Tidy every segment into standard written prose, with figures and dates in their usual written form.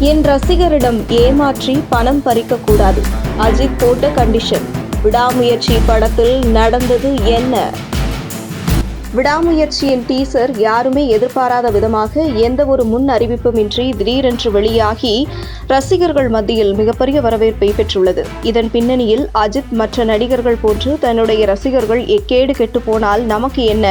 என் ரசிகரிடம் ஏமாற்றி பணம் பறிக்கக்கூடாது. அஜித் போட்ட கண்டிஷன். விடாமுயற்சி படத்தில் நடந்தது என்ன? விடாமுயற்சியின் டீசர் யாருமே எதிர்பாராத விதமாக எந்த ஒரு முன் அறிவிப்புமின்றி திடீரென்று வெளியாகி ரசிகர்கள் மத்தியில் மிகப்பெரிய வரவேற்பை பெற்றுள்ளது. இதன் பின்னணியில் அஜித் மற்ற நடிகர்கள் போன்று தன்னுடைய ரசிகர்கள் எக்கேடு கெட்டு போனால் நமக்கு என்ன,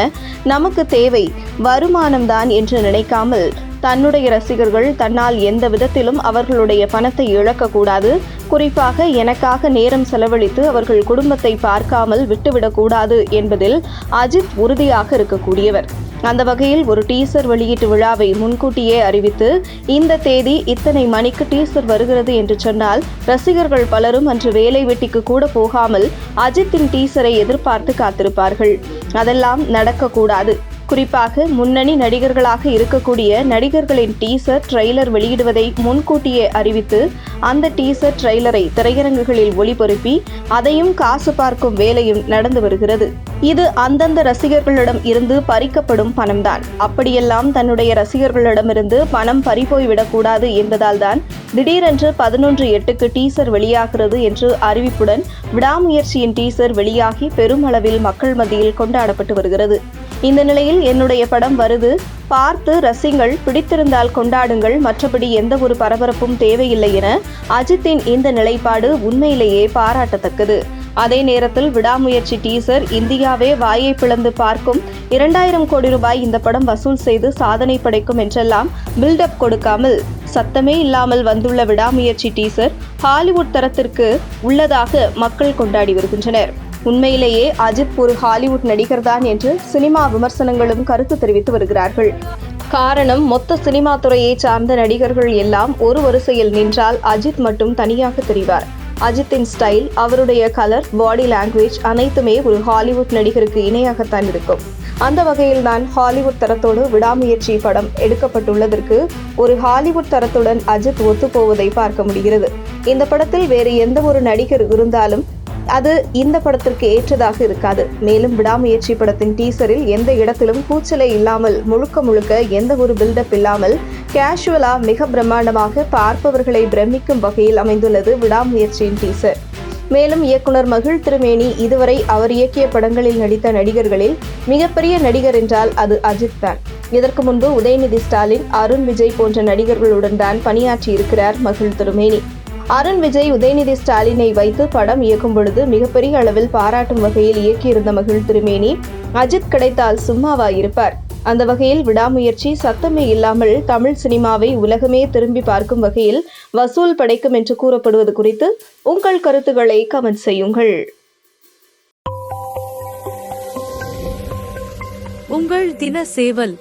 நமக்கு தேவை வருமானம்தான் என்று நினைக்காமல் தன்னுடைய ரசிகர்கள் தன்னால் எந்த விதத்திலும் அவர்களுடைய பணத்தை இழக்கக்கூடாது, குறிப்பாக எனக்காக நேரம் செலவழித்து அவர்கள் குடும்பத்தை பார்க்காமல் விட்டுவிடக்கூடாது என்பதில் அஜித் உறுதியாக இருக்கக்கூடியவர். அந்த வகையில் ஒரு டீசர் வெளியீட்டு விழாவை முன்கூட்டியே அறிவித்து இந்த தேதி இத்தனை மணிக்கு டீசர் வருகிறது என்று சொன்னால் ரசிகர்கள் பலரும் அன்று வேலை வெட்டிக்கு கூட போகாமல் அஜித்தின் டீசரை எதிர்பார்த்து காத்திருப்பார்கள். அதெல்லாம் நடக்கக்கூடாது. குறிப்பாக முன்னணி நடிகர்களாக இருக்கக்கூடிய நடிகர்களின் டீசர் ட்ரெய்லர் வெளியிடுவதை முன்கூட்டியே அறிவித்து அந்த டீசர் ட்ரெய்லரை திரையரங்குகளில் ஒளிபரப்பி அதையும் காசு பார்க்கும் வேலையும் நடந்து வருகிறது. இது அந்தந்த ரசிகர்களிடம் இருந்து பறிக்கப்படும் பணம்தான். அப்படியெல்லாம் தன்னுடைய ரசிகர்களிடமிருந்து பணம் பறிபோய்விடக்கூடாது என்பதால் தான் திடீரென்று 11/8க்கு டீசர் வெளியாகிறது என்று அறிவிப்புடன் விடாமுயற்சியின் டீசர் வெளியாகி பெருமளவில் மக்கள் மத்தியில் கொண்டாடப்பட்டு வருகிறது. இந்த நிலையில் என்னுடைய படம் வருது, பார்த்து ரசிங்கள், பிடித்திருந்தால் கொண்டாடுங்கள், மற்றபடி எந்த ஒரு பரபரப்பும் தேவையில்லை என அஜித்தின் இந்த நிலைப்பாடு உண்மையிலேயே பாராட்டத்தக்கது. அதே நேரத்தில் விடாமுயற்சி டீசர் இந்தியாவே வாயை பிளந்து பார்க்கும், 2000 கோடி ரூபாய் இந்த படம் வசூல் செய்து சாதனை படைக்கும் என்றெல்லாம் பில்டப் கொடுக்காமல் சத்தமே இல்லாமல் வந்துள்ள விடாமுயற்சி டீசர் ஹாலிவுட் தரத்திற்கு உள்ளதாக மக்கள் கொண்டாடி வருகின்றனர். உண்மையிலேயே அஜித் ஒரு ஹாலிவுட் நடிகர்தான் என்று சினிமா விமர்சனங்களும் கருத்து தெரிவித்து வருகிறார்கள். காரணம், மொத்த சினிமா துறையை சார்ந்த நடிகர்கள் எல்லாம் ஒரு வரிசையில் நின்றால் அஜித் மட்டும் தனியாக தெரிவார். அஜித்தின் ஸ்டைல், அவருடைய கலர், பாடி லாங்குவேஜ் அனைத்துமே ஒரு ஹாலிவுட் நடிகருக்கு இணையாகத்தான் இருக்கும். அந்த வகையில் தான் ஹாலிவுட் தரத்தோடு விடாமுயற்சி படம் எடுக்கப்பட்டுள்ளதற்கு ஒரு ஹாலிவுட் தரத்துடன் அஜித் ஒத்துப்போவதை பார்க்க முடிகிறது. இந்த படத்தில் வேறு எந்த ஒரு நடிகர் இருந்தாலும் அது இந்த படத்திற்கு ஏற்றதாக இருக்காது. மேலும் விடாமுயற்சி படத்தின் டீசரில் எந்த இடத்திலும் கூச்சலை இல்லாமல் முழுக்க எந்த ஒரு பில்டப் இல்லாமல் கேஷுவலா மிக பிரம்மாண்டமாக பார்ப்பவர்களை பிரமிக்கும் வகையில் அமைந்துள்ளது விடாமுயற்சியின் டீசர். மேலும் இயக்குனர் மகிழ் திருமேனி இதுவரை அவர் இயக்கிய படங்களில் நடித்த நடிகர்களில் மிகப்பெரிய நடிகர் என்றால் அது அஜித் தான். இதற்கு முன்பு உதயநிதி ஸ்டாலின், அருண் விஜய் போன்ற நடிகர்களுடன் தான் பணியாற்றி இருக்கிறார் மகிழ் திருமேனி. அருண் விஜய் உதயநிதி ஸ்டாலினை வைத்து படம் இயக்கும் பொழுது மிகப்பெரிய அளவில் பாராட்டும் வகையில் இயக்கியிருந்த மகிழ் திருமேனி அஜித் கிடைத்தால் சும்மாவா இருப்பார். அந்த வகையில் விடாமுயற்சி சத்தமே இல்லாமல் தமிழ் சினிமாவை உலகமே திரும்பி பார்க்கும் வகையில் வசூல் படைக்கும் என்று கூறப்படுவது குறித்து உங்கள் கருத்துக்களை கமெண்ட் செய்யுங்கள். உங்கள் தின சேவல்.